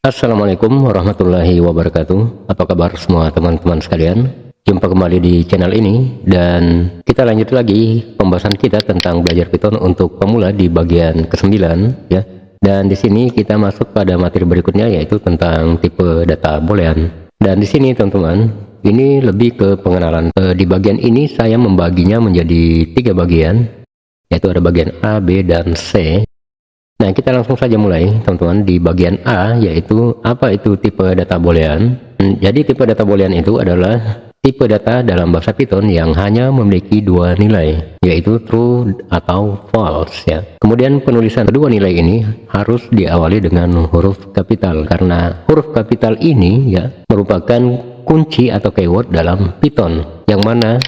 Assalamualaikum warahmatullahi wabarakatuh. Apa kabar semua teman-teman sekalian? Jumpa kembali di channel ini dan kita lanjut lagi pembahasan kita tentang belajar Python untuk pemula di bagian ke-9 ya. Dan di sini kita masuk pada materi berikutnya yaitu tentang tipe data boolean. Dan di sini teman-teman, ini lebih ke pengenalan. Di bagian ini saya membaginya menjadi 3 bagian, yaitu ada bagian A, B, dan C. Nah, kita langsung saja mulai teman-teman di bagian A, yaitu apa itu tipe data boolean. Jadi tipe data boolean itu adalah tipe data dalam bahasa Python yang hanya memiliki 2 nilai, yaitu true atau false ya. Kemudian penulisan kedua nilai ini harus diawali dengan huruf kapital, karena huruf kapital ini ya merupakan kunci atau keyword dalam Python, yang mana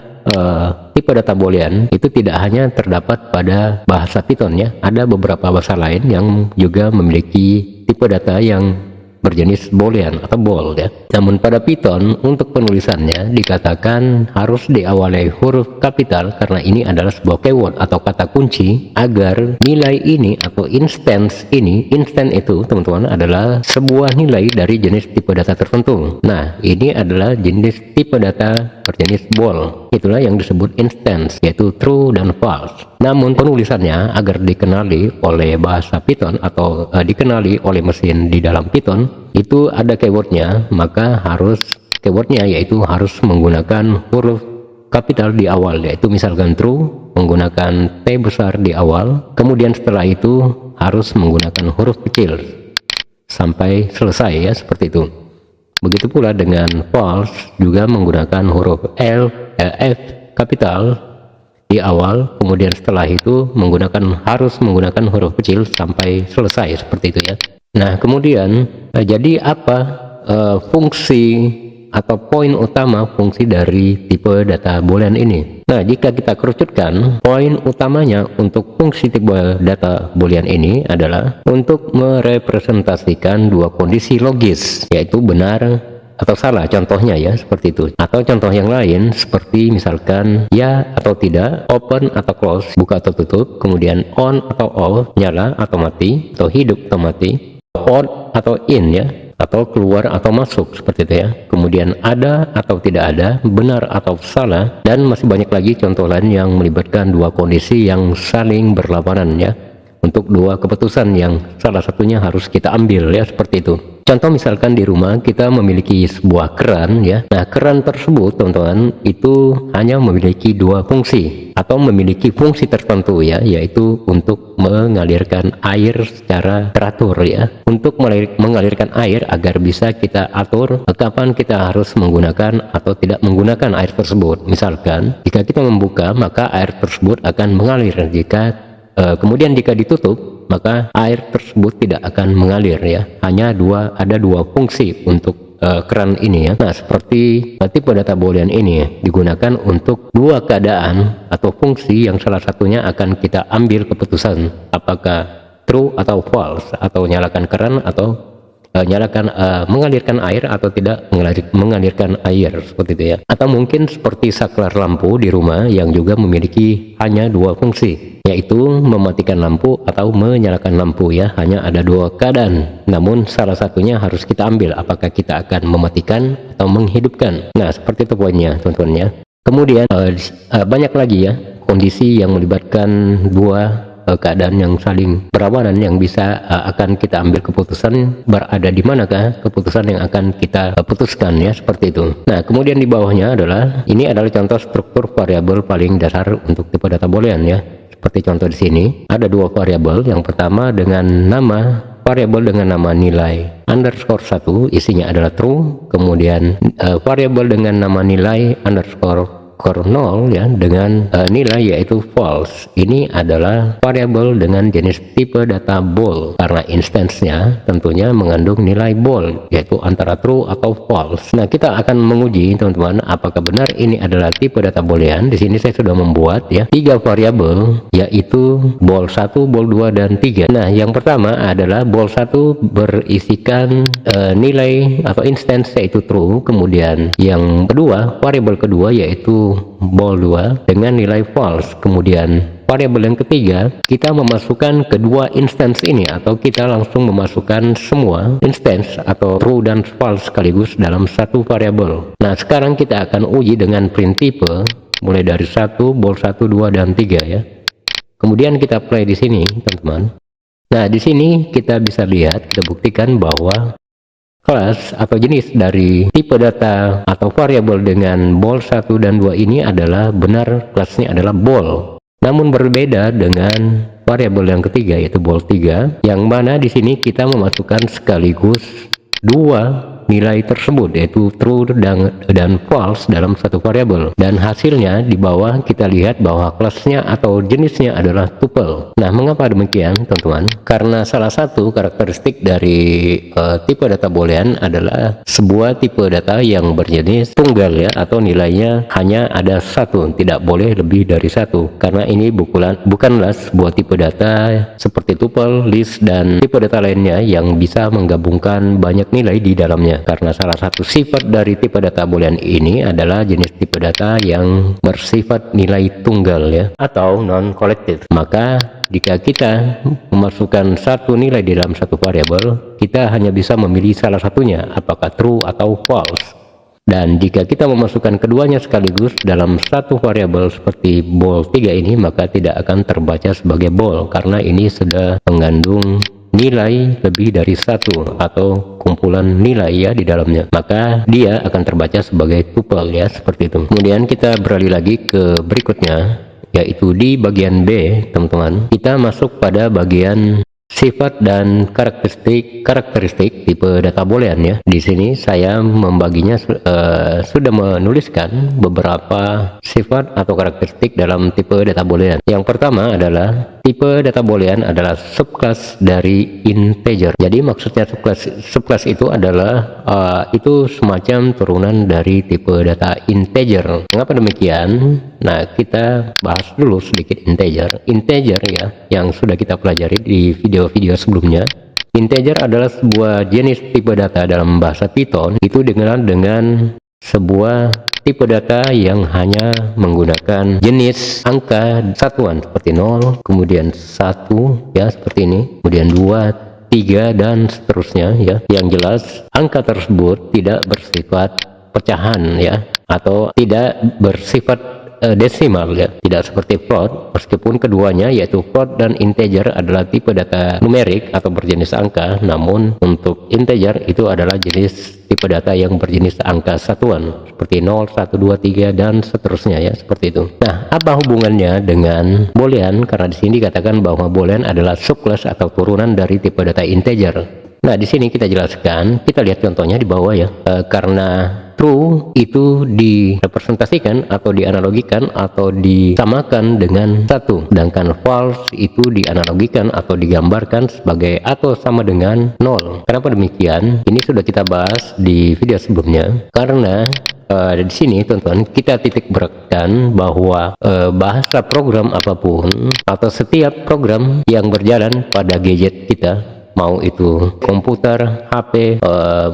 tipe data boolean itu tidak hanya terdapat pada bahasa Python ya, ada beberapa bahasa lain yang juga memiliki tipe data yang berjenis boolean atau bool ya. Namun pada Python untuk penulisannya dikatakan harus diawali huruf kapital, karena ini adalah sebuah keyword atau kata kunci agar nilai ini atau instance ini, instance itu teman-teman adalah sebuah nilai dari jenis tipe data tertentu. Nah, ini adalah jenis tipe data berjenis bool, itulah yang disebut instance, yaitu true dan false. Namun penulisannya agar dikenali oleh bahasa Python atau dikenali oleh mesin di dalam Python itu ada keywordnya, maka keywordnya yaitu harus menggunakan huruf kapital di awal, yaitu misalkan true menggunakan T besar di awal, kemudian setelah itu harus menggunakan huruf kecil sampai selesai ya, seperti itu. Begitu pula dengan false, juga menggunakan huruf F kapital di awal, kemudian setelah itu harus menggunakan huruf kecil sampai selesai, seperti itu ya. Nah, kemudian jadi apa fungsi atau poin utama fungsi dari tipe data boolean ini? Nah, jika kita kerucutkan, poin utamanya untuk fungsi tipe data boolean ini adalah untuk merepresentasikan dua kondisi logis, yaitu benar atau salah, contohnya ya, seperti itu. Atau contoh yang lain seperti misalkan ya atau tidak, open atau close, buka atau tutup, kemudian on atau off, nyala atau mati, atau hidup atau mati, out atau in ya, atau keluar atau masuk, seperti itu ya. Kemudian ada atau tidak ada, benar atau salah, dan masih banyak lagi contoh lain yang melibatkan dua kondisi yang saling berlawanan ya, untuk dua keputusan yang salah satunya harus kita ambil ya, seperti itu. Contoh misalkan di rumah kita memiliki sebuah keran ya. Nah, keran tersebut teman-teman itu hanya memiliki dua fungsi atau memiliki fungsi tertentu ya, yaitu untuk mengalirkan air secara teratur ya. Untuk mengalirkan air agar bisa kita atur kapan kita harus menggunakan atau tidak menggunakan air tersebut. Misalkan jika kita membuka, maka air tersebut akan mengalir. Kemudian jika ditutup, maka air tersebut tidak akan mengalir ya. Ada dua fungsi untuk keran ini ya. Nah, seperti tipe data boolean ini digunakan untuk dua keadaan atau fungsi yang salah satunya akan kita ambil keputusan apakah true atau false, atau nyalakan keran atau mengalirkan air atau tidak mengalirkan air, seperti itu ya. Atau mungkin seperti saklar lampu di rumah yang juga memiliki hanya dua fungsi, yaitu mematikan lampu atau menyalakan lampu ya. Hanya ada dua keadaan, namun salah satunya harus kita ambil, apakah kita akan mematikan atau menghidupkan. Nah, seperti itu poinnya teman-teman ya. Kemudian banyak lagi ya kondisi yang melibatkan dua keadaan yang saling berlawanan yang bisa akan kita ambil keputusan berada di manakah keputusan yang akan kita putuskan ya, seperti itu. Nah, kemudian di bawahnya ini adalah contoh struktur variabel paling dasar untuk tipe data boolean ya. Seperti contoh di sini ada dua variabel. Yang pertama dengan variabel dengan nama nilai underscore 1, isinya adalah true. Kemudian variabel dengan nama nilai underscore 0 ya, dengan nilai yaitu false. Ini adalah variabel dengan jenis tipe data bool, karena instance-nya tentunya mengandung nilai bool, yaitu antara true atau false. Nah, kita akan menguji teman-teman apakah benar ini adalah tipe data boolean. Di sini saya sudah membuat ya 3 variabel, yaitu bool 1, bool 2, dan 3. Nah, yang pertama adalah bool 1 berisikan nilai atau instance yaitu true. Kemudian yang kedua, variabel kedua yaitu bool 2 dengan nilai false. Kemudian variabel yang ketiga, kita memasukkan kedua instance ini, atau kita langsung memasukkan semua instance atau true dan false sekaligus dalam satu variabel. Nah, sekarang kita akan uji dengan print type mulai dari 1, bool 1, 2, dan 3 ya. Kemudian kita play di sini, teman-teman. Nah, di sini kita bisa lihat, kita buktikan bahwa kelas atau jenis dari tipe data atau variabel dengan bool 1 dan 2 ini adalah benar, kelasnya adalah bool. Namun berbeda dengan variabel yang ketiga, yaitu bool 3, yang mana di sini kita memasukkan sekaligus dua nilai tersebut, yaitu true dan false dalam satu variabel, dan hasilnya di bawah kita lihat bahwa kelasnya atau jenisnya adalah tuple. Nah, mengapa demikian, teman-teman? Karena salah satu karakteristik dari tipe data boolean adalah sebuah tipe data yang berjenis tunggal ya, atau nilainya hanya ada satu, tidak boleh lebih dari satu. Karena ini bukanlah sebuah tipe data seperti tuple, list, dan tipe data lainnya yang bisa menggabungkan banyak nilai di dalamnya. Karena salah satu sifat dari tipe data boolean ini adalah jenis tipe data yang bersifat nilai tunggal ya, atau non-collective. Maka jika kita memasukkan satu nilai di dalam satu variabel, kita hanya bisa memilih salah satunya, apakah true atau false. Dan jika kita memasukkan keduanya sekaligus dalam satu variabel seperti bool 3 ini, maka tidak akan terbaca sebagai bool, karena ini sudah mengandung nilai lebih dari satu atau kumpulan nilai ya di dalamnya, maka dia akan terbaca sebagai tuple ya, seperti itu. Kemudian kita beralih lagi ke berikutnya, yaitu di bagian B, teman-teman. Kita masuk pada bagian sifat dan karakteristik tipe data boolean ya. Di sini saya membaginya sudah menuliskan beberapa sifat atau karakteristik dalam tipe data boolean. Yang pertama adalah tipe data boolean adalah subclass dari integer. Jadi maksudnya subclass itu adalah itu semacam turunan dari tipe data integer. Mengapa demikian? Nah, kita bahas dulu sedikit integer. Integer ya, yang sudah kita pelajari di video-video sebelumnya. Integer adalah sebuah jenis tipe data dalam bahasa Python. Itu dikenal dengan sebuah tipe data yang hanya menggunakan jenis angka satuan seperti 0, kemudian 1 ya, seperti ini, kemudian 2, 3, dan seterusnya ya. Yang jelas angka tersebut tidak bersifat pecahan ya, atau tidak bersifat desimal ya, tidak seperti float, meskipun keduanya yaitu float dan integer adalah tipe data numerik atau berjenis angka. Namun untuk integer itu adalah jenis tipe data yang berjenis angka satuan seperti 0, 1, 2, 3, dan seterusnya ya, seperti itu. Nah, apa hubungannya dengan boolean? Karena di sini dikatakan bahwa boolean adalah subclass atau turunan dari tipe data integer. Nah, di sini kita jelaskan, kita lihat contohnya di bawah ya. Karena true itu direpresentasikan atau dianalogikan atau disamakan dengan satu, sedangkan false itu dianalogikan atau digambarkan sebagai atau sama dengan 0. Kenapa demikian? Ini sudah kita bahas di video sebelumnya. Karena di sini teman-teman kita titik beratkan bahwa bahasa program apapun atau setiap program yang berjalan pada gadget kita, mau itu komputer, HP,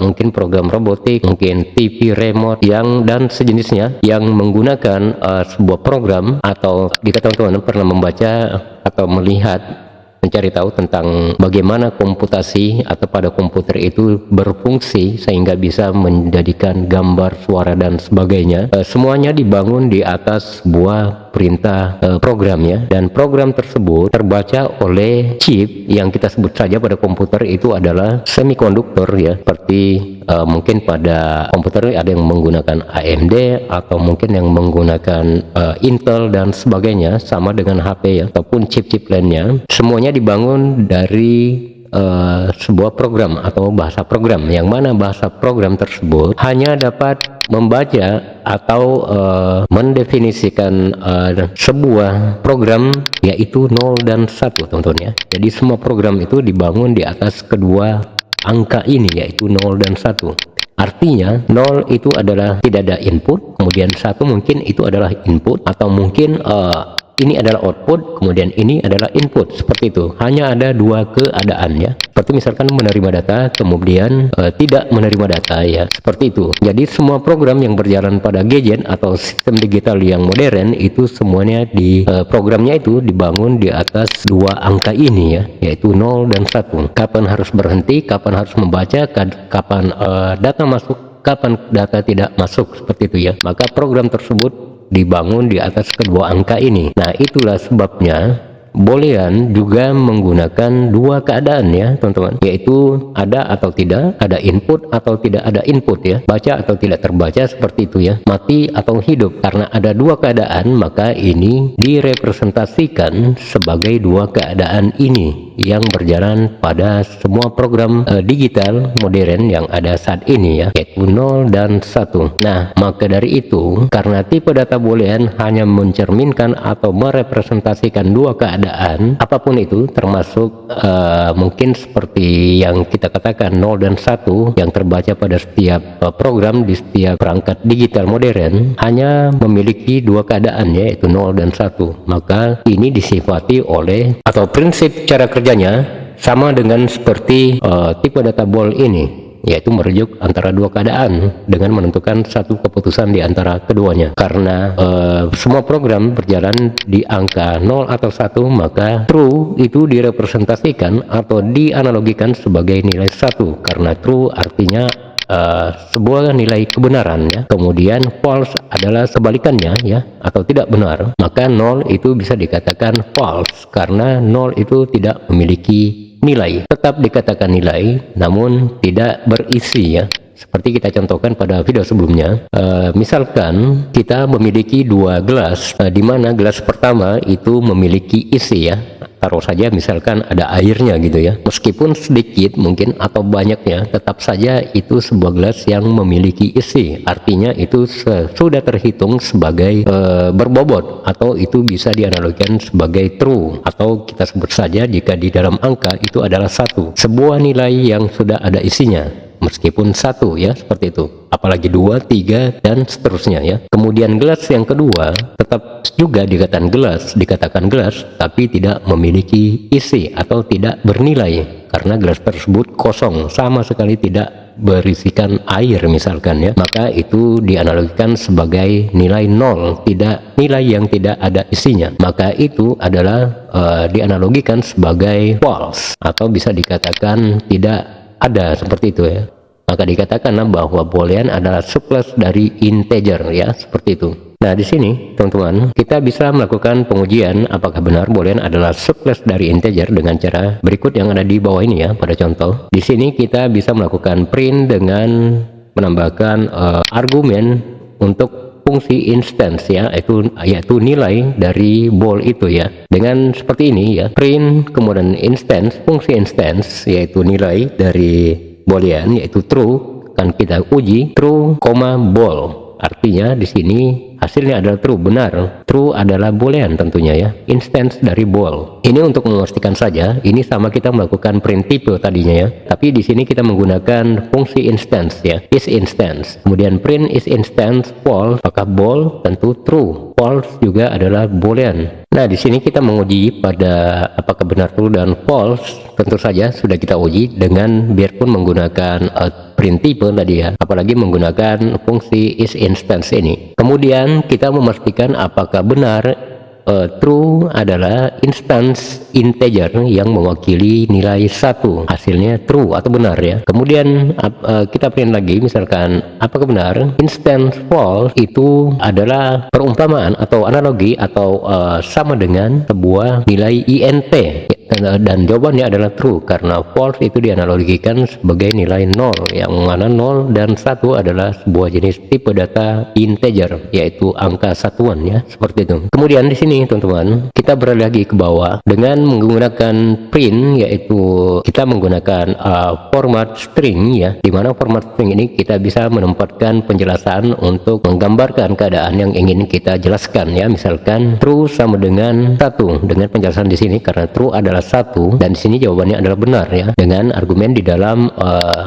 mungkin program robotik, mungkin TV remote dan sejenisnya yang menggunakan sebuah program, atau jika teman-teman pernah membaca atau melihat, mencari tahu tentang bagaimana komputasi atau pada komputer itu berfungsi sehingga bisa menjadikan gambar, suara, dan sebagainya, semuanya dibangun di atas sebuah perintah program ya, dan program tersebut terbaca oleh chip yang kita sebut saja pada komputer itu adalah semikonduktor ya, seperti mungkin pada komputer ada yang menggunakan AMD atau mungkin yang menggunakan Intel dan sebagainya, sama dengan HP ya, ataupun chip-chip lainnya. Semuanya dibangun dari sebuah program atau bahasa program, yang mana bahasa program tersebut hanya dapat membaca atau mendefinisikan sebuah program yaitu 0 dan 1, teman-teman ya. Jadi semua program itu dibangun di atas kedua angka ini, yaitu 0 dan 1. Artinya 0 itu adalah tidak ada input, kemudian 1 mungkin itu adalah input, atau mungkin ini adalah output, kemudian ini adalah input, seperti itu. Hanya ada dua keadaan ya, seperti misalkan menerima data kemudian tidak menerima data ya, seperti itu. Jadi semua program yang berjalan pada gadget atau sistem digital yang modern itu semuanya di programnya itu dibangun di atas dua angka ini ya, yaitu 0 dan 1. Kapan harus berhenti, kapan harus membaca, kapan data masuk, kapan data tidak masuk, seperti itu ya. Maka program tersebut dibangun di atas kedua angka ini. Nah, itulah sebabnya Boolean juga menggunakan dua keadaan ya teman-teman, yaitu ada atau tidak, ada input atau tidak ada input ya, baca atau tidak terbaca, seperti itu ya, mati atau hidup. Karena ada dua keadaan, maka ini direpresentasikan sebagai dua keadaan ini yang berjalan pada semua program digital modern yang ada saat ini ya, yaitu 0 dan 1. Nah, maka dari itu, karena tipe data Boolean hanya mencerminkan atau merepresentasikan dua keadaan apapun itu, termasuk mungkin seperti yang kita katakan 0 dan 1 yang terbaca pada setiap program di setiap perangkat digital modern, hanya memiliki dua keadaan yaitu 0 dan 1. Maka ini disifati oleh, atau prinsip cara kerjanya sama dengan seperti tipe data Boole ini, yaitu merujuk antara dua keadaan dengan menentukan satu keputusan di antara keduanya. Karena semua program berjalan di angka 0 atau 1, maka true itu direpresentasikan atau dianalogikan sebagai nilai 1, karena true artinya sebuah nilai kebenaran ya. Kemudian false adalah sebalikannya ya, atau tidak benar. Maka 0 itu bisa dikatakan false karena 0 itu tidak memiliki nilai, tetap dikatakan nilai namun tidak berisi ya. Seperti kita contohkan pada video sebelumnya, misalkan kita memiliki dua gelas, di mana gelas pertama itu memiliki isi ya, taruh saja misalkan ada airnya gitu ya, meskipun sedikit mungkin atau banyaknya, tetap saja itu sebuah gelas yang memiliki isi, artinya itu sudah terhitung sebagai berbobot, atau itu bisa dianalogikan sebagai true, atau kita sebut saja jika di dalam angka itu adalah satu, sebuah nilai yang sudah ada isinya meskipun satu ya, seperti itu. Apalagi 2, 3 dan seterusnya ya. Kemudian gelas yang kedua tetap juga dikatakan gelas tapi tidak memiliki isi atau tidak bernilai, karena gelas tersebut kosong, sama sekali tidak berisikan air misalkan ya. Maka itu dianalogikan sebagai nilai 0, tidak nilai yang tidak ada isinya. Maka itu adalah dianalogikan sebagai false, atau bisa dikatakan tidak ada, seperti itu ya. Maka dikatakan bahwa Boolean adalah subclass dari integer ya, seperti itu. Nah, di sini teman-teman kita bisa melakukan pengujian apakah benar Boolean adalah subclass dari integer dengan cara berikut yang ada di bawah ini ya. Pada contoh di sini kita bisa melakukan print dengan menambahkan argumen untuk fungsi instance ya, yaitu nilai dari bool itu ya, dengan seperti ini ya, print kemudian instance, fungsi instance yaitu nilai dari Boolean yaitu true, kan kita uji true, bool, artinya di sini hasilnya adalah true, benar. True adalah Boolean tentunya ya, instance dari bool. Ini untuk memastikan saja, ini sama kita melakukan print type tadinya ya, tapi di sini kita menggunakan fungsi instance ya, is instance. Kemudian print is instance false, maka bool tentu true, false juga adalah Boolean. Nah, di sini kita menguji pada apakah benar true dan false, tentu saja sudah kita uji dengan biarpun menggunakan print type tadi ya, apalagi menggunakan fungsi is instance ini. Kemudian kita memastikan apakah benar true adalah instance integer yang mewakili nilai 1, hasilnya true atau benar ya. Kemudian kita print lagi, misalkan apakah benar instance false itu adalah perumpamaan atau analogi atau sama dengan sebuah nilai int, dan jawabannya adalah true karena false itu dianalogikan sebagai nilai 0, yang mana 0 dan 1 adalah sebuah jenis tipe data integer, yaitu angka satuan ya, seperti itu. Kemudian di sini teman-teman kita beralih lagi ke bawah dengan menggunakan print, yaitu kita menggunakan format string ya, dimana format string ini kita bisa menempatkan penjelasan untuk menggambarkan keadaan yang ingin kita jelaskan ya. Misalkan true sama dengan 1 dengan penjelasan di sini, karena true adalah 1 dan di sini jawabannya adalah benar ya, dengan argumen di dalam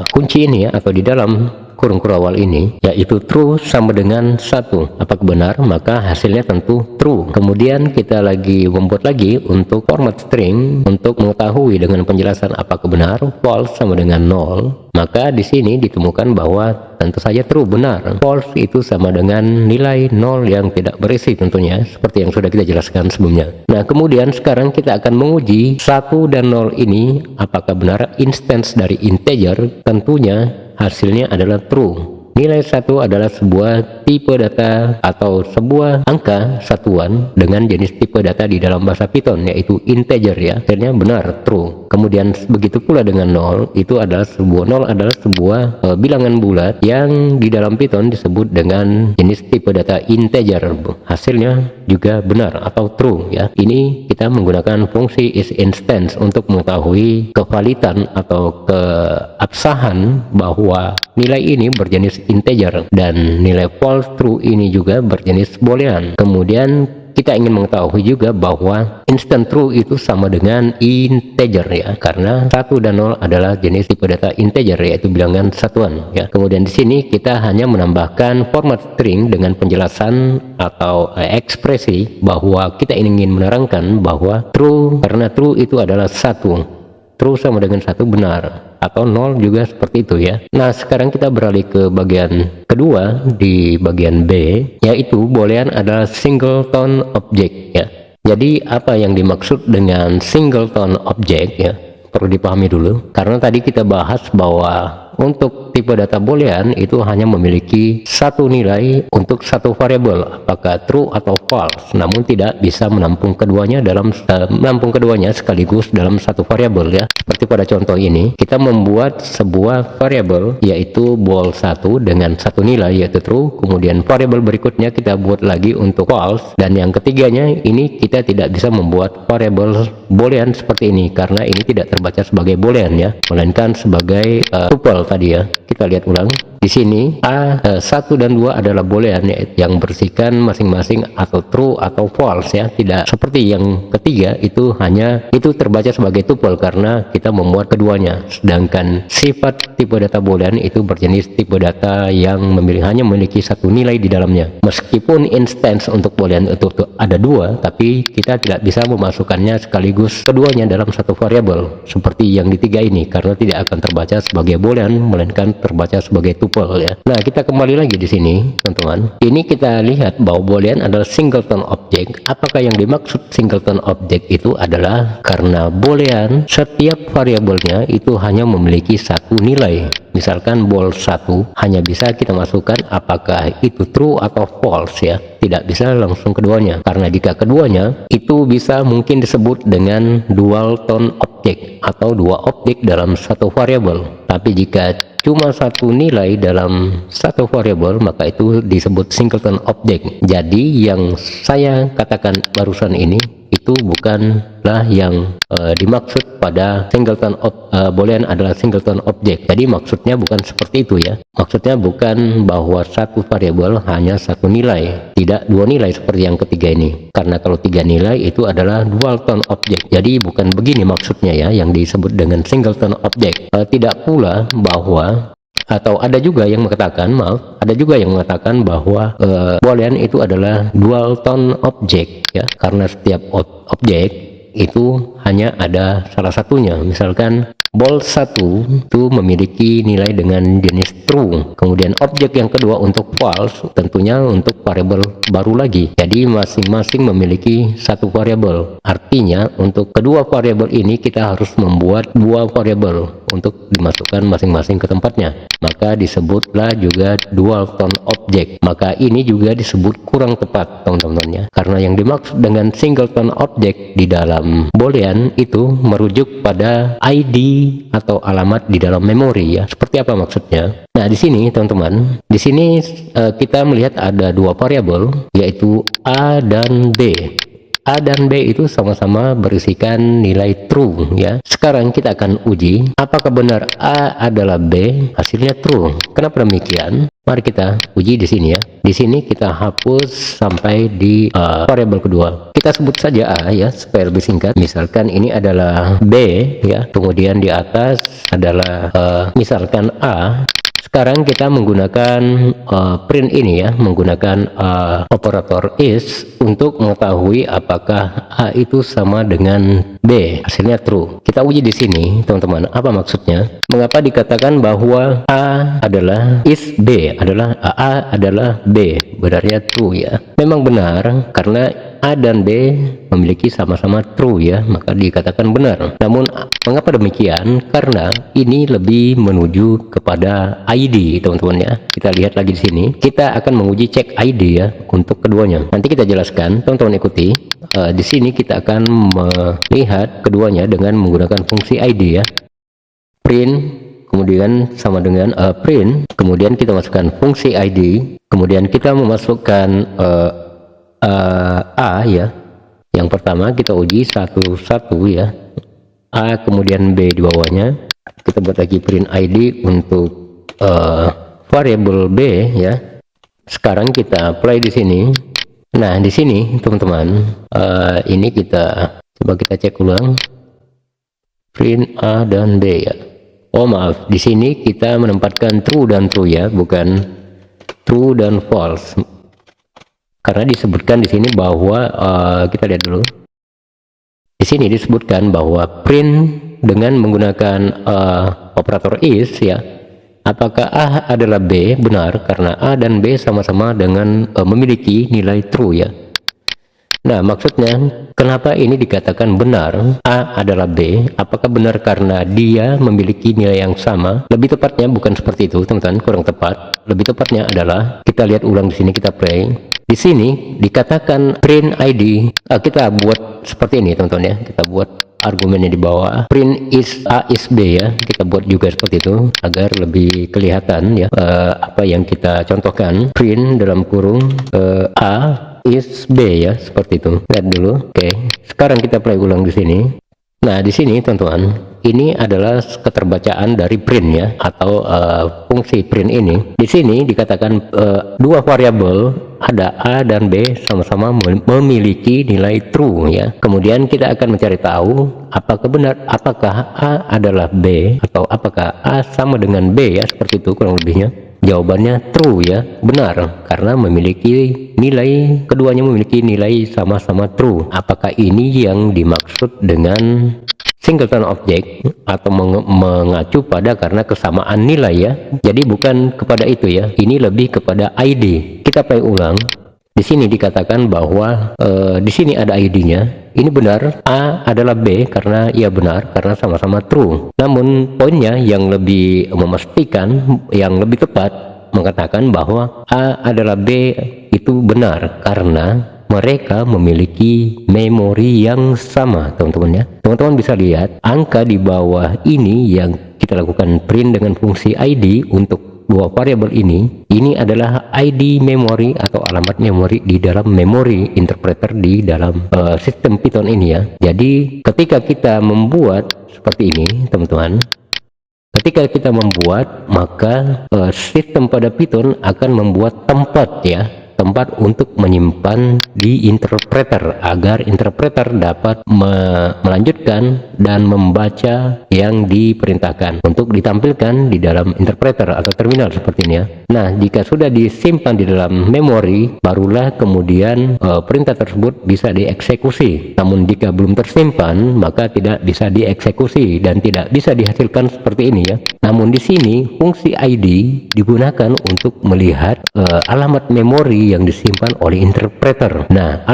kunci ini ya, atau di dalam kurung awal ini, yaitu true sama dengan 1. Apakah benar? Maka hasilnya tentu true. Kemudian kita lagi membuat lagi untuk format string untuk mengetahui dengan penjelasan apakah benar, false sama dengan 0. Maka di sini ditemukan bahwa tentu saja true, benar. False itu sama dengan nilai 0 yang tidak berisi tentunya, seperti yang sudah kita jelaskan sebelumnya. Nah, kemudian sekarang kita akan menguji 1 dan 0 ini apakah benar instance dari integer. Tentunya hasilnya adalah true. Nilai 1 adalah sebuah tipe data atau sebuah angka satuan dengan jenis tipe data di dalam bahasa Python, yaitu integer ya. Hasilnya benar, true. Kemudian begitu pula dengan 0, itu adalah sebuah bilangan bulat yang di dalam Python disebut dengan jenis tipe data integer. Hasilnya juga benar atau true ya. Ini kita menggunakan fungsi isInstance untuk mengetahui kevalidan atau keabsahan bahwa nilai ini berjenis integer dan nilai false true ini juga berjenis boolean. Kemudian kita ingin mengetahui juga bahwa instant true itu sama dengan integer ya, karena 1 dan 0 adalah jenis tipe data integer, yaitu bilangan satuan ya. Kemudian di sini kita hanya menambahkan format string dengan penjelasan atau ekspresi bahwa kita ingin menerangkan bahwa true, karena true itu adalah 1, true sama dengan 1 benar, atau 0 juga seperti itu ya. Nah, sekarang kita beralih ke bagian kedua di bagian B, yaitu boolean adalah singleton object ya. Jadi apa yang dimaksud dengan singleton object ya, perlu dipahami dulu, karena tadi kita bahas bahwa untuk tipe data boolean itu hanya memiliki satu nilai untuk satu variabel, apakah true atau false, namun tidak bisa menampung keduanya sekaligus dalam satu variabel ya. Seperti pada contoh ini, kita membuat sebuah variabel yaitu bool1 dengan satu nilai yaitu true, kemudian variabel berikutnya kita buat lagi untuk false, dan yang ketiganya ini kita tidak bisa membuat variabel boolean seperti ini karena ini tidak terbaca sebagai boolean ya, melainkan sebagai tuple tadi ya. Kita lihat ulang. Di sini A1 dan 2 adalah boolean yang bersihkan masing-masing atau true atau false ya. Tidak seperti yang ketiga itu terbaca sebagai tuple karena kita memuat keduanya. Sedangkan sifat tipe data boolean itu berjenis tipe data yang hanya memiliki satu nilai di dalamnya. Meskipun instance untuk boolean itu ada dua, tapi kita tidak bisa memasukkannya sekaligus keduanya dalam satu variabel seperti yang di tiga ini karena tidak akan terbaca sebagai boolean melainkan terbaca sebagai tuple ya. Nah, kita kembali lagi di sini, teman-teman. Ini kita lihat bahwa boolean adalah singleton object. Apakah yang dimaksud singleton object itu adalah karena boolean setiap variabelnya itu hanya memiliki satu nilai. Misalkan bool1 hanya bisa kita masukkan apakah itu true atau false ya. Tidak bisa langsung keduanya. Karena jika keduanya itu bisa mungkin disebut dengan dual tone object atau dua objek dalam satu variabel. Tapi jika cuma satu nilai dalam satu variabel maka itu disebut singleton object. Jadi yang saya katakan barusan ini itu bukanlah yang dimaksud pada singleton boolean adalah singleton object. Jadi maksudnya bukan seperti itu ya. Maksudnya bukan bahwa satu variabel hanya satu nilai, tidak dua nilai seperti yang ketiga ini. Karena kalau tiga nilai itu adalah dual tone object. Jadi bukan begini maksudnya ya yang disebut dengan singleton object. Tidak pula bahwa atau ada juga yang mengatakan bahwa boolean itu adalah dual tone object ya, karena setiap objek itu hanya ada salah satunya. Misalkan bool1 itu memiliki nilai dengan jenis true, kemudian objek yang kedua untuk false tentunya untuk variabel baru lagi. Jadi masing-masing memiliki satu variabel. Artinya untuk kedua variabel ini kita harus membuat dua variabel untuk dimasukkan masing-masing ke tempatnya. Maka disebutlah juga dual tone object. Maka ini juga disebut kurang tepat teman-teman ya. Karena yang dimaksud dengan singleton object di dalam boolean itu merujuk pada ID atau alamat di dalam memori ya. Seperti apa maksudnya? Nah, di sini teman-teman, di sini kita melihat ada dua variabel yaitu A dan B. A dan B itu sama-sama berisikan nilai true ya. Sekarang kita akan uji apakah benar A adalah B, hasilnya true. Kenapa demikian? Mari kita uji di sini ya. Di sini kita hapus sampai di variabel kedua. Kita sebut saja A ya supaya lebih singkat. Misalkan ini adalah B ya. Kemudian di atas adalah misalkan A. Sekarang kita menggunakan print ini ya, menggunakan operator is untuk mengetahui apakah A itu sama dengan B. Hasilnya true. Kita uji di sini, teman-teman. Apa maksudnya? Mengapa dikatakan bahwa A adalah is B adalah A adalah B? Benarnya true ya. Memang benar karena A dan B memiliki sama-sama true ya, maka dikatakan benar. Namun mengapa demikian? Karena ini lebih menuju kepada ID, teman-teman ya. Kita lihat lagi di sini. Kita akan menguji cek ID ya untuk keduanya. Nanti kita jelaskan, teman-teman ikuti. Di sini kita akan melihat keduanya dengan menggunakan fungsi ID ya. Print, kemudian sama dengan print, kemudian kita masukkan fungsi ID, kemudian kita memasukkan A ya. Yang pertama kita uji satu-satu ya, A kemudian B di bawahnya. Kita buat lagi print ID untuk variabel B ya. Sekarang kita apply di sini. Nah di sini teman-teman, ini kita coba kita cek ulang print A dan B ya. Oh maaf, di sini kita menempatkan true dan true ya, bukan true dan false. Karena disebutkan di sini bahwa kita lihat dulu. Di sini disebutkan bahwa print dengan menggunakan operator is ya. Apakah A adalah B? Benar, karena A dan B sama-sama dengan memiliki nilai true ya. Nah, maksudnya kenapa ini dikatakan benar? A adalah B. Apakah benar karena dia memiliki nilai yang sama? Lebih tepatnya bukan seperti itu, teman-teman. Kurang tepat. Lebih tepatnya adalah kita lihat ulang di sini, kita play. Di sini dikatakan print ID. Kita buat seperti ini, teman-teman ya. Kita buat argumennya di bawah. Print is A is B ya. Kita buat juga seperti itu agar lebih kelihatan ya apa yang kita contohkan. Print dalam kurung A is B ya, seperti itu. Lihat dulu. Oke. Sekarang kita play ulang di sini. Nah, di sini teman-teman, ini adalah keterbacaan dari print ya, atau fungsi print ini. Di sini dikatakan dua variabel, ada A dan B sama-sama memiliki nilai true ya. Kemudian kita akan mencari tahu apakah benar, apakah A adalah B atau apakah A sama dengan B ya, seperti itu kurang lebihnya. Jawabannya true ya, benar, karena memiliki nilai, keduanya memiliki nilai sama-sama true. Apakah ini yang dimaksud dengan singleton object atau mengacu pada karena kesamaan nilai ya? Jadi bukan kepada itu ya, ini lebih kepada ID. Kita play ulang. Di sini dikatakan bahwa di sini ada ID-nya. Ini benar, A adalah B karena ia benar, karena sama-sama true. Namun poinnya yang lebih memastikan, yang lebih tepat mengatakan bahwa A adalah B itu benar karena mereka memiliki memori yang sama, teman-teman ya. Teman-teman bisa lihat angka di bawah ini yang kita lakukan print dengan fungsi ID untuk dua variabel ini adalah ID memori atau alamat memori di dalam memori interpreter di dalam sistem Python ini ya. Jadi ketika kita membuat seperti ini, teman-teman, ketika kita membuat, maka sistem pada Python akan membuat tempat ya, tempat untuk menyimpan di interpreter agar interpreter dapat melanjutkan dan membaca yang diperintahkan untuk ditampilkan di dalam interpreter atau terminal seperti ini ya. Nah, jika sudah disimpan di dalam memori, barulah kemudian perintah tersebut bisa dieksekusi. Namun jika belum tersimpan, maka tidak bisa dieksekusi dan tidak bisa dihasilkan seperti ini ya. Namun di sini fungsi ID digunakan untuk melihat alamat memori yang disimpan oleh interpreter. Nah,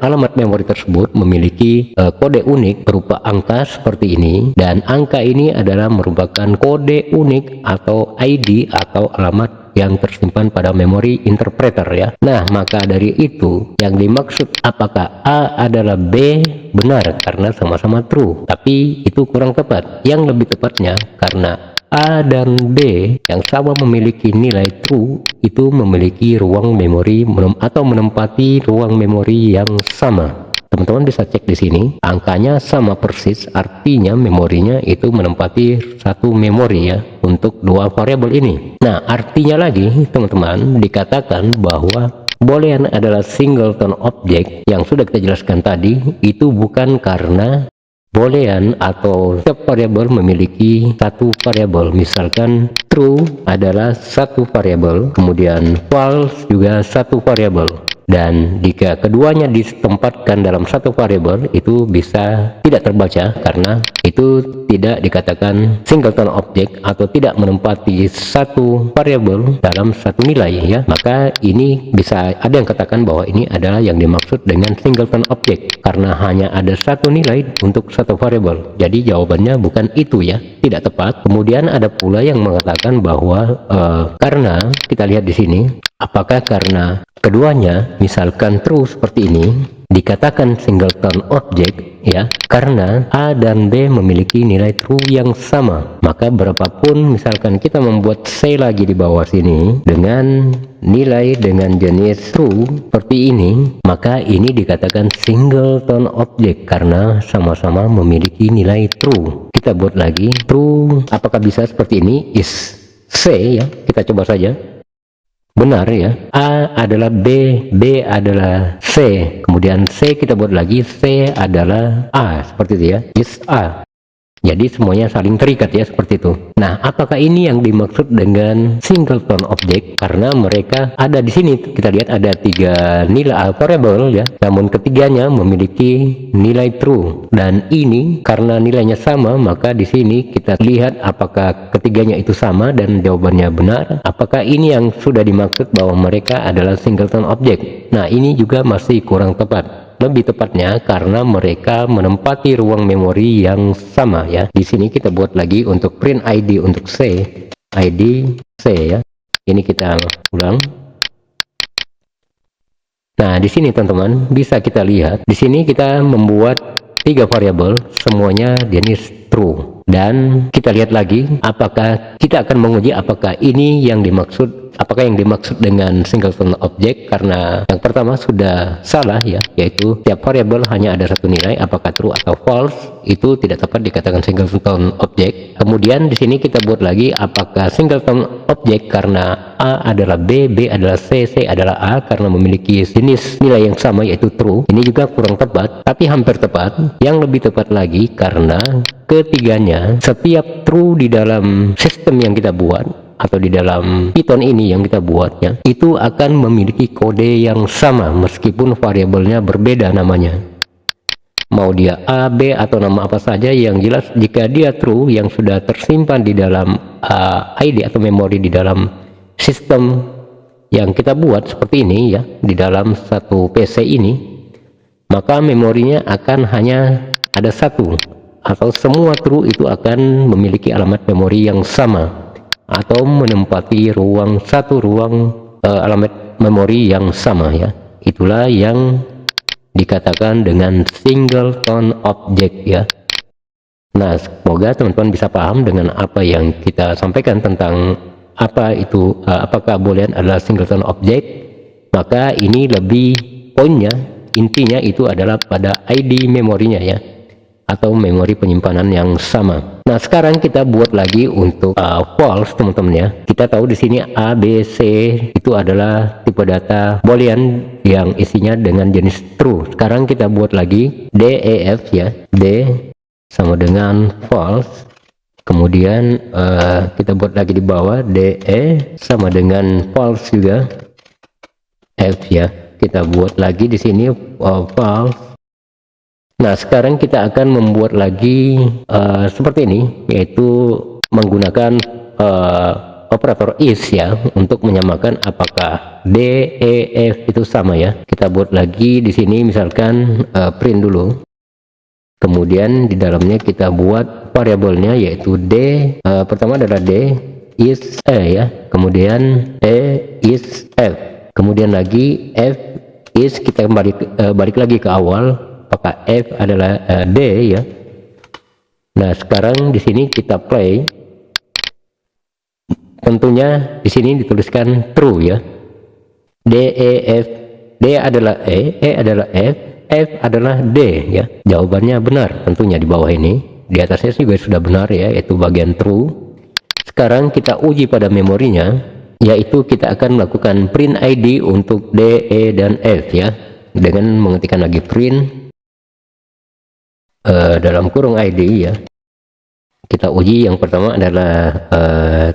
alamat memori tersebut memiliki kode unik berupa angka seperti ini, dan angka ini adalah merupakan kode unik atau ID atau alamat yang tersimpan pada memori interpreter ya. Nah, maka dari itu yang dimaksud apakah A adalah B, benar karena sama-sama true, tapi itu kurang tepat. Yang lebih tepatnya karena A dan B yang sama memiliki nilai true itu memiliki ruang memori atau menempati ruang memori yang sama. Teman-teman bisa cek di sini, angkanya sama persis, artinya memorinya itu menempati satu memori ya untuk dua variabel ini. Nah, artinya lagi teman-teman dikatakan bahwa boolean adalah singleton object yang sudah kita jelaskan tadi, itu bukan karena boolean atau setiap variabel memiliki satu variabel. Misalkan true adalah satu variabel, kemudian false juga satu variabel. Dan jika keduanya ditempatkan dalam satu variabel, itu bisa tidak terbaca karena itu tidak dikatakan singleton object atau tidak menempati satu variabel dalam satu nilai ya. Maka ini bisa ada yang katakan bahwa ini adalah yang dimaksud dengan singleton object karena hanya ada satu nilai untuk satu variabel. Jadi jawabannya bukan itu ya, tidak tepat. Kemudian ada pula yang mengatakan bahwa karena kita lihat di sini, apakah karena keduanya misalkan true seperti ini dikatakan singleton object ya, karena A dan B memiliki nilai true yang sama, maka berapapun misalkan kita membuat C lagi di bawah sini dengan nilai dengan jenis true seperti ini, maka ini dikatakan singleton object karena sama-sama memiliki nilai true. Kita buat lagi true, apakah bisa seperti ini? Is C ya, kita coba saja. Benar ya, A adalah B, B adalah C, kemudian C kita buat lagi, C adalah A, seperti itu ya, is A. Jadi semuanya saling terikat ya, seperti itu. Nah, apakah ini yang dimaksud dengan singleton object? Karena mereka ada di sini, kita lihat ada tiga nilai variable ya, namun ketiganya memiliki nilai true. Dan ini karena nilainya sama, maka di sini kita lihat apakah ketiganya itu sama dan jawabannya benar. Apakah ini yang sudah dimaksud bahwa mereka adalah singleton object? Nah, ini juga masih kurang tepat. Lebih tepatnya karena mereka menempati ruang memori yang sama ya. Di sini kita buat lagi untuk print ID untuk C, ID C ya. Ini kita ulang. Nah, di sini teman-teman bisa kita lihat. Di sini kita membuat tiga variabel, semuanya jenis true. Dan kita lihat lagi apakah kita akan menguji apakah ini yang dimaksud, apakah yang dimaksud dengan singleton object, karena yang pertama sudah salah ya, yaitu tiap variabel hanya ada satu nilai, apakah true atau false, itu tidak tepat dikatakan singleton object. Kemudian di sini kita buat lagi apakah singleton object karena A adalah B, B adalah C, C adalah A karena memiliki jenis nilai yang sama yaitu true. Ini juga kurang tepat, tapi hampir tepat. Yang lebih tepat lagi karena ketiganya, setiap true di dalam sistem yang kita buat atau di dalam Python ini yang kita buatnya, itu akan memiliki kode yang sama meskipun variabelnya berbeda namanya. Mau dia A, B atau nama apa saja, yang jelas jika dia true yang sudah tersimpan di dalam ID atau memori di dalam sistem yang kita buat seperti ini ya, di dalam satu PC ini, maka memorinya akan hanya ada satu, atau semua true itu akan memiliki alamat memori yang sama atau menempati satu ruang alamat memori yang sama ya. Itulah yang dikatakan dengan singleton object ya. Nah, semoga teman-teman bisa paham dengan apa yang kita sampaikan tentang apa itu, apakah boolean adalah singleton object. Maka ini lebih poinnya, intinya itu adalah pada ID memorinya ya, atau memori penyimpanan yang sama. Nah, sekarang kita buat lagi untuk false teman-teman ya. Kita tahu di sini A, B, C itu adalah tipe data boolean yang isinya dengan jenis true. Sekarang kita buat lagi D, E, F ya. D sama dengan false. Kemudian kita buat lagi di bawah D, E sama dengan false juga. F ya. Kita buat lagi di sini false. Nah, sekarang kita akan membuat lagi seperti ini, yaitu menggunakan operator is ya, untuk menyamakan apakah D, E, F itu sama ya. Kita buat lagi di sini misalkan print dulu. Kemudian di dalamnya kita buat variabelnya yaitu D, pertama adalah D is E ya, kemudian E is F, kemudian lagi F is, kita balik lagi ke awal, apakah F adalah D ya. Nah, sekarang di sini kita play. Tentunya di sini dituliskan true ya. D, E, F, D adalah E, E adalah F, F adalah D ya. Jawabannya benar tentunya di bawah ini. Di atasnya juga sudah benar ya, yaitu bagian true. Sekarang kita uji pada memorinya, yaitu kita akan melakukan print ID untuk D, E, dan F ya, dengan mengetikkan lagi print dalam kurung ID ya. Kita uji yang pertama adalah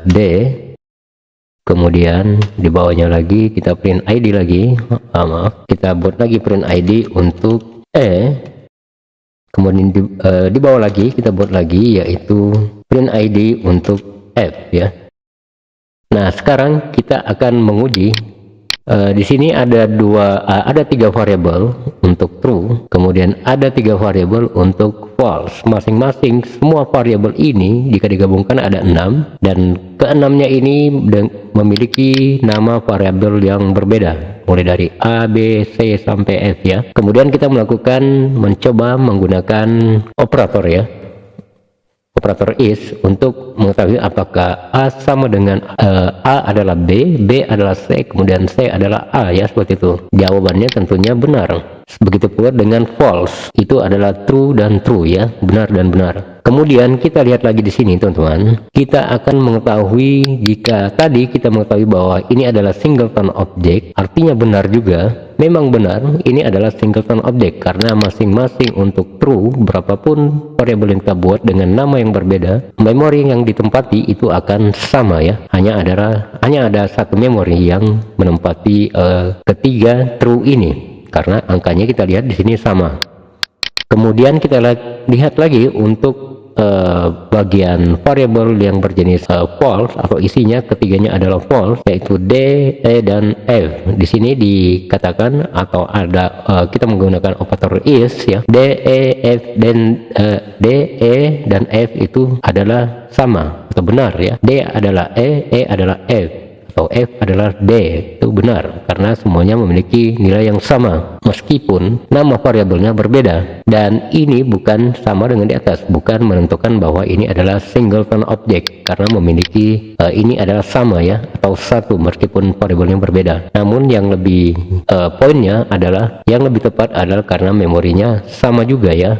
D, kemudian di bawahnya lagi kita print ID lagi, maaf, kita buat lagi print ID untuk E, kemudian di bawah lagi kita buat lagi yaitu print ID untuk F ya. Nah sekarang kita akan menguji di sini ada tiga variabel untuk true, kemudian ada tiga variabel untuk false. Masing-masing semua variabel ini jika digabungkan ada 6, dan keenamnya ini memiliki nama variabel yang berbeda, mulai dari A, B, C sampai F ya. Kemudian kita mencoba menggunakan operator ya, operator is, untuk mengetahui apakah A sama dengan A adalah B, B adalah C, kemudian C adalah A ya, seperti itu. Jawabannya tentunya benar. Begitu pula dengan false, itu adalah true dan true ya, benar dan benar. Kemudian kita lihat lagi di sini teman-teman, kita akan mengetahui jika tadi kita mengetahui bahwa ini adalah singleton object, artinya benar juga. Memang benar, ini adalah singleton object karena masing-masing untuk true, berapapun variabel yang kita buat dengan nama yang berbeda, memori yang ditempati itu akan sama ya. Hanya ada satu memori yang menempati ketiga true ini, karena angkanya kita lihat di sini sama. Kemudian kita lihat lagi untuk bagian variabel yang berjenis false atau isinya ketiganya adalah false, yaitu D, E dan F. Di sini dikatakan atau ada kita menggunakan operator is ya. D, E dan F itu adalah sama atau benar ya. D adalah E adalah F, atau F adalah D, itu benar karena semuanya memiliki nilai yang sama meskipun nama variabelnya berbeda. Dan ini bukan sama dengan di atas, bukan menentukan bahwa ini adalah singleton object karena memiliki ini adalah sama ya, atau satu meskipun variabelnya berbeda. Namun yang lebih poinnya adalah yang lebih tepat adalah karena memorinya sama juga ya.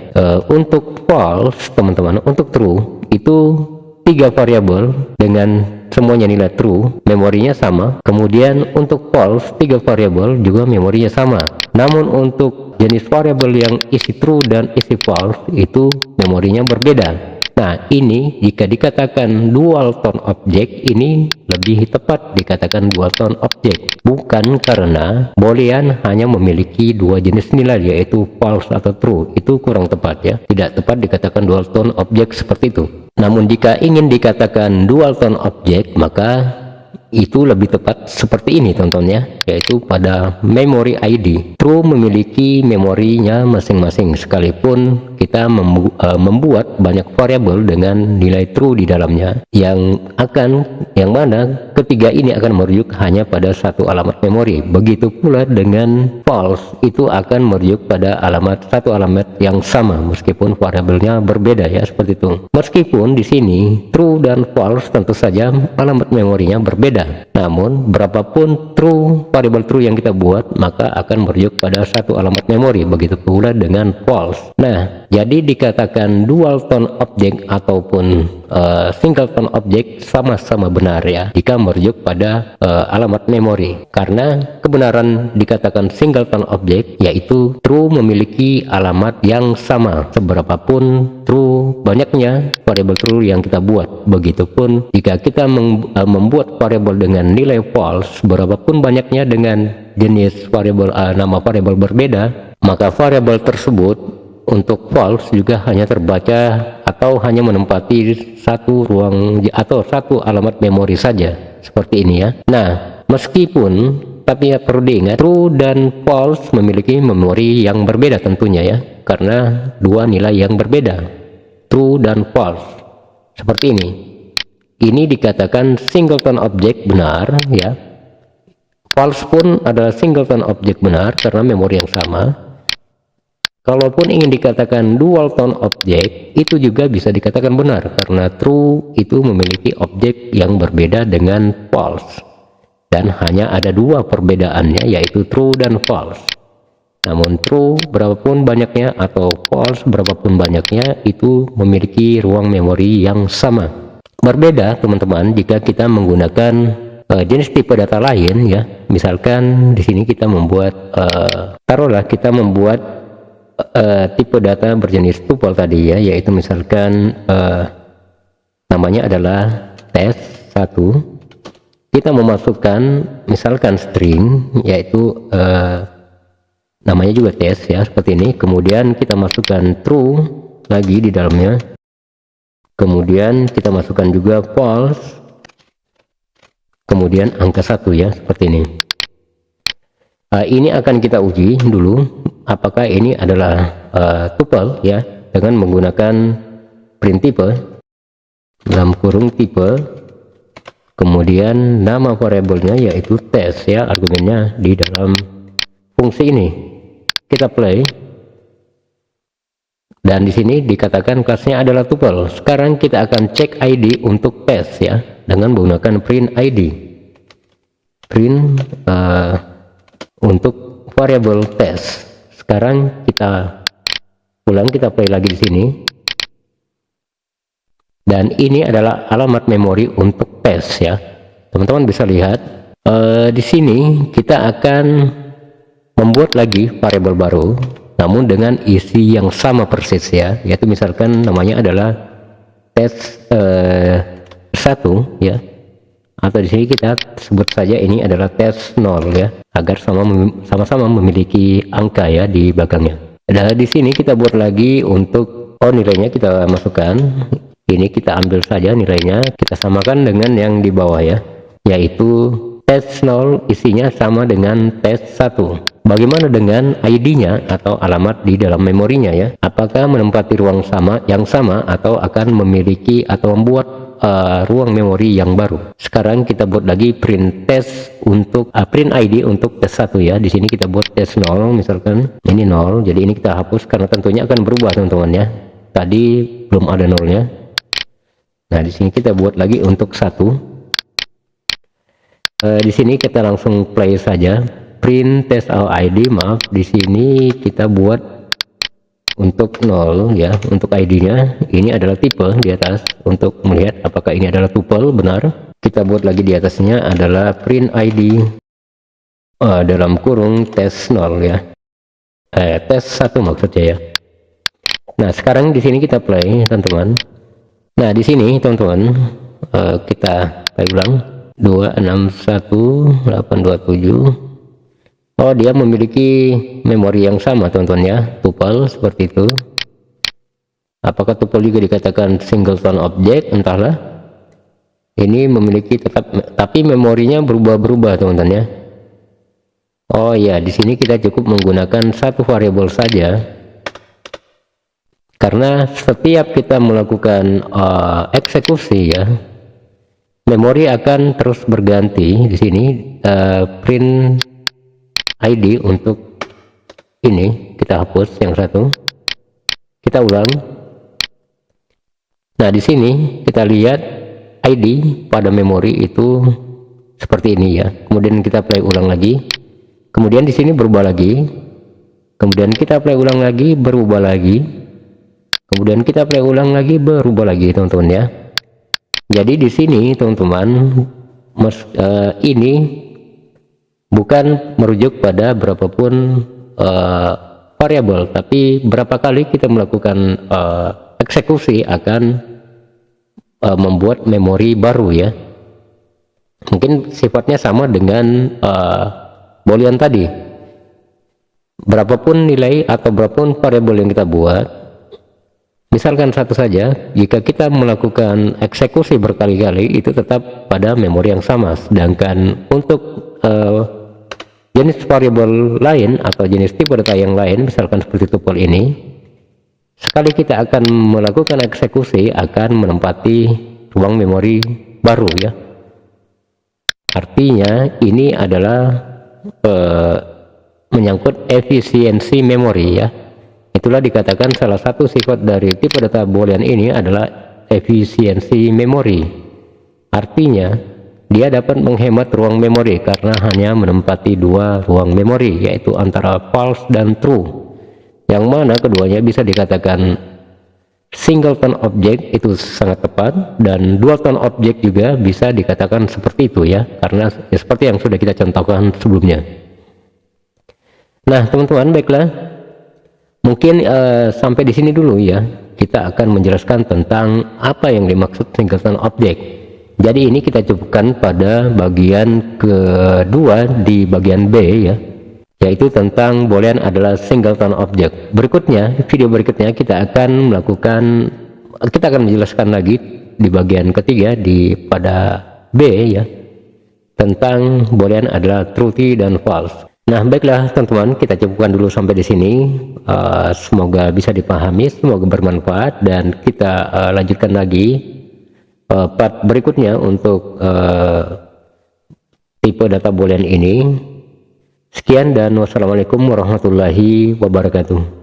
Untuk false teman-teman, untuk true itu tiga variabel dengan semuanya nilai true, memorinya sama. Kemudian untuk false, tiga variabel juga memorinya sama. Namun untuk jenis variabel yang isi true dan isi false itu memorinya berbeda. Nah, ini jika dikatakan dual tone object, ini lebih tepat dikatakan dual tone object. Bukan karena boolean hanya memiliki dua jenis nilai, yaitu false atau true. Itu kurang tepat ya. Tidak tepat dikatakan dual tone object seperti itu. Namun jika ingin dikatakan dual tone object, maka itu lebih tepat seperti ini contohnya, yaitu pada memory ID. True memiliki memorinya masing-masing, sekalipun kita membuat banyak variabel dengan nilai true di dalamnya, yang mana ketiga ini akan merujuk hanya pada satu alamat memori. Begitu pula dengan false, itu akan merujuk pada satu alamat yang sama meskipun variabelnya berbeda ya, seperti itu. Meskipun di sini true dan false tentu saja alamat memorinya berbeda, namun berapapun variabel true yang kita buat maka akan merujuk pada satu alamat memori. Begitu pula dengan false. Nah, jadi dikatakan dual tone object ataupun singleton object sama-sama benar ya jika merujuk pada alamat memori. Karena kebenaran dikatakan singleton object yaitu true memiliki alamat yang sama seberapapun banyaknya variabel true yang kita buat. Begitupun jika kita membuat variabel dengan nilai false, berapapun banyaknya dengan jenis variabel nama variabel berbeda, maka variabel tersebut untuk false juga hanya terbaca atau hanya menempati satu ruang atau satu alamat memori saja, seperti ini ya. Nah, tapi ya perlu diingat, true dan false memiliki memori yang berbeda tentunya ya, karena dua nilai yang berbeda, true dan false. Seperti ini. Ini dikatakan singleton object benar ya. False pun adalah singleton object benar karena memori yang sama. Kalaupun ingin dikatakan dual tone object, itu juga bisa dikatakan benar karena true itu memiliki objek yang berbeda dengan false, dan hanya ada dua perbedaannya, yaitu true dan false. Namun true berapapun banyaknya atau false berapapun banyaknya itu memiliki ruang memori yang sama. Berbeda teman-teman jika kita menggunakan jenis tipe data lain ya. Misalkan di sini kita membuat taruhlah kita membuat tipe data berjenis tuple tadi ya, yaitu misalkan namanya adalah test1. Kita memasukkan misalkan string, yaitu namanya juga test ya, seperti ini. Kemudian kita masukkan true lagi di dalamnya, kemudian kita masukkan juga false, kemudian angka 1 ya, seperti ini. Ini akan kita uji dulu apakah ini adalah tuple ya, dengan menggunakan print type dalam kurung tipe, kemudian nama variabelnya yaitu test ya, argumennya di dalam fungsi ini. Kita play, dan di sini dikatakan kelasnya adalah tuple. Sekarang kita akan cek ID untuk test ya, dengan menggunakan print ID, print untuk variabel test. Sekarang kita ulang, kita play lagi di sini, dan ini adalah alamat memori untuk test ya. Teman-teman bisa lihat di sini kita akan membuat lagi variabel baru, namun dengan isi yang sama persis ya, yaitu misalkan namanya adalah test 1 ya, atau di sini kita sebut saja ini adalah test 0 ya, agar sama-sama memiliki angka ya di belakangnya. Dan di sini kita buat lagi untuk nilainya kita masukkan. Ini kita ambil saja nilainya, kita samakan dengan yang di bawah ya, yaitu test 0 isinya sama dengan test 1. Bagaimana dengan ID-nya atau alamat di dalam memorinya ya? Apakah menempati ruang yang sama atau akan memiliki atau membuat ruang memori yang baru? Sekarang kita buat lagi print test untuk print ID untuk test 1 ya. Di sini kita buat test 0 misalkan. Ini 0. Jadi ini kita hapus karena tentunya akan berubah teman-teman ya. Tadi belum ada nolnya. Nah, di sini kita buat lagi untuk 1. Di sini kita langsung play saja. Print test ID, maaf, di sini kita buat untuk 0 ya, untuk ID-nya. Ini adalah tipe di atas untuk melihat apakah ini adalah tuple, benar. Kita buat lagi di atasnya adalah print ID dalam kurung test 0 ya. Test 1 maksudnya ya. Nah, sekarang di sini kita play, teman-teman. Nah, di sini teman-teman kita play ulang. 261.827. Oh, dia memiliki memori yang sama teman-teman ya, tuple seperti itu. Apakah tuple juga dikatakan singleton object, entahlah. Ini memiliki tapi memorinya berubah-berubah teman-teman ya. Oh ya, di sini kita cukup menggunakan satu variabel saja, karena setiap kita melakukan eksekusi ya, memori akan terus berganti. Di sini print ID untuk ini kita hapus yang 1, kita ulang. Nah, di sini kita lihat ID pada memori itu seperti ini ya. Kemudian kita play ulang lagi, kemudian di sini berubah lagi, kemudian kita play ulang lagi, berubah lagi, kemudian kita play ulang lagi, berubah lagi teman-teman ya. Jadi di sini teman-teman ini bukan merujuk pada berapapun variabel, tapi berapa kali kita melakukan eksekusi akan membuat memori baru ya. Mungkin sifatnya sama dengan boolean tadi. Berapapun nilai atau berapapun variabel yang kita buat, misalkan satu saja, jika kita melakukan eksekusi berkali-kali itu tetap pada memori yang sama. Sedangkan untuk jenis variabel lain atau jenis tipe data yang lain, misalkan seperti tuple ini, sekali kita akan melakukan eksekusi akan menempati ruang memori baru ya. Artinya ini adalah menyangkut efisiensi memori ya. Itulah dikatakan salah satu sifat dari tipe data boolean ini adalah efisiensi memori. Artinya dia dapat menghemat ruang memori karena hanya menempati 2 ruang memori, yaitu antara false dan true, yang mana keduanya bisa dikatakan singleton object, itu sangat tepat, dan dualton object juga bisa dikatakan seperti itu ya, karena ya, seperti yang sudah kita contohkan sebelumnya. Nah teman-teman, baiklah, Mungkin sampai di sini dulu ya. Kita akan menjelaskan tentang apa yang dimaksud singleton object. Jadi ini kita cukupkan pada bagian kedua di bagian B ya, yaitu tentang boolean adalah singleton object. Berikutnya, video berikutnya kita akan menjelaskan lagi di bagian ketiga pada B ya, tentang boolean adalah true dan false. Nah, baiklah teman-teman, kita cukupkan dulu sampai di sini. Semoga bisa dipahami, semoga bermanfaat, dan kita lanjutkan lagi part berikutnya untuk tipe data boolean ini. Sekian dan wassalamualaikum warahmatullahi wabarakatuh.